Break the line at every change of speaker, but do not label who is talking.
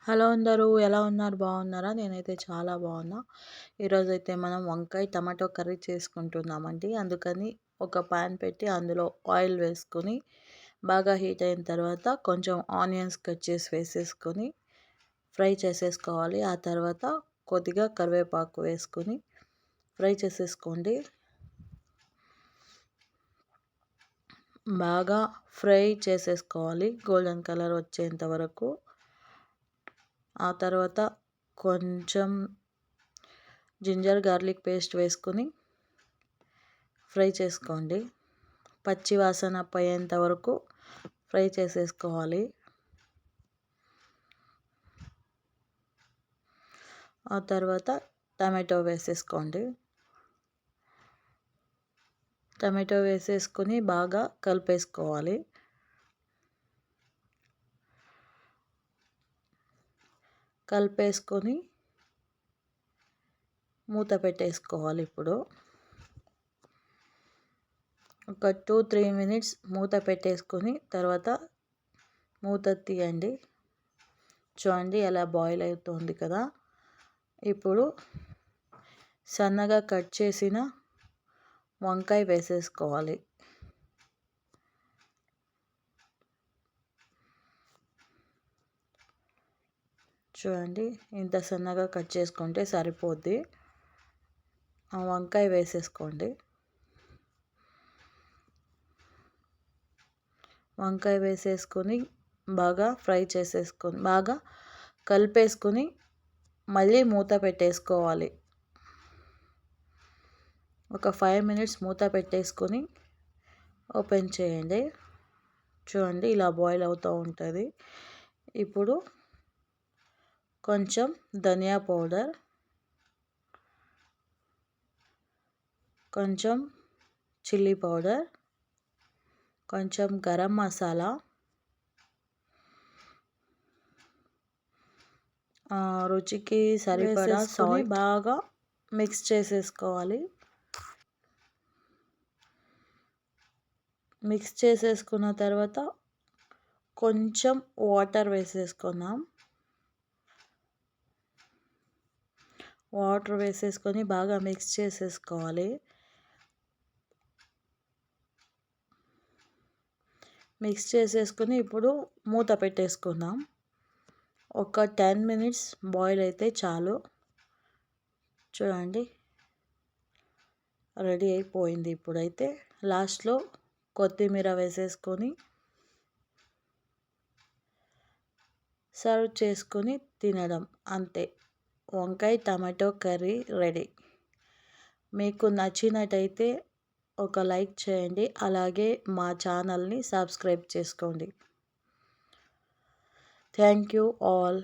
Hello అందరూ ఎలా ఉన్నారు? బాగున్నారా? నేనైతే చాలా బాగున్నా. ఈరోజైతే మనం వంకాయ టమాటో కర్రీ చేసుకుంటున్నామండి. అందుకని ఒక పాన్ పెట్టి అందులో ఆయిల్ వేసుకొని బాగా హీట్ అయిన తర్వాత కొంచెం ఆనియన్స్ కట్ చేసి వేసేసుకొని ఫ్రై చేసేసుకోవాలి. ఆ తర్వాత కొద్దిగా కరివేపాకు వేసుకొని ఫ్రై చేసేసుకోండి. బాగా ఫ్రై చేసేసుకోవాలి గోల్డెన్ కలర్ వచ్చేంత వరకు. ఆ తర్వాత కొంచెం జింజర్ గార్లిక్ పేస్ట్ వేసుకొని ఫ్రై చేసుకోండి. పచ్చి వాసన పోయేంత వరకు ఫ్రై చేసేసుకోవాలి. ఆ తర్వాత టమాటో వేసేసుకోండి. టమాటో వేసేసుకొని బాగా కలిపేసుకోవాలి. కలిపేసుకొని మూత పెట్టేసుకోవాలి. ఇప్పుడు ఒక 2-3 మినిట్స్ మూత పెట్టేసుకొని తర్వాత మూత తీయండి. చూడండి అలా బాయిల్ అవుతుంది కదా. ఇప్పుడు సన్నగా కట్ చేసిన వంకాయ వేసేసుకోవాలి. చూడండి ఇంత సన్నగా కట్ చేసుకుంటే సరిపోద్ది. ఆ వంకాయ వేసేసుకోండి. వంకాయ వేసేసుకొని బాగా ఫ్రై చేసేసుకొని బాగా కలిపేసుకొని మళ్ళీ మూత పెట్టేసుకోవాలి. ఒక 5 మినిట్స్ మూత పెట్టేసుకొని ఓపెన్ చేయండి. చూడండి ఇలా బాయిల్ అవుతూ ఉంటుంది. ఇప్పుడు కొంచెం ధనియా పౌడర్, కొంచెం చిల్లీ పౌడర్, కొంచెం గరం మసాలా, రుచికి సరిపడా సాల్ట్ బాగా మిక్స్ చేసేసుకోవాలి. మిక్స్ చేసేసుకున్న తర్వాత కొంచెం వాటర్ వేసేసుకున్నాం. వాటర్ వేసేసుకొని బాగా మిక్స్ చేసేసుకోవాలి. మిక్స్ చేసేసుకొని ఇప్పుడు మూత పెట్టేసుకుందాం. ఒక 10 మినిట్స్ బాయిల్ అయితే చాలు. చూడండి రెడీ అయిపోయింది. ఇప్పుడైతే లాస్ట్లో కొత్తిమీర వేసేసుకొని సర్వ్ చేసుకొని తినడం అంతే. వంకాయ టమాటో కర్రీ రెడీ. మీకు నచ్చినట్టయితే ఒక లైక్ చేయండి. అలాగే మా ఛానల్ని సబ్స్క్రైబ్ చేసుకోండి. Thank you all.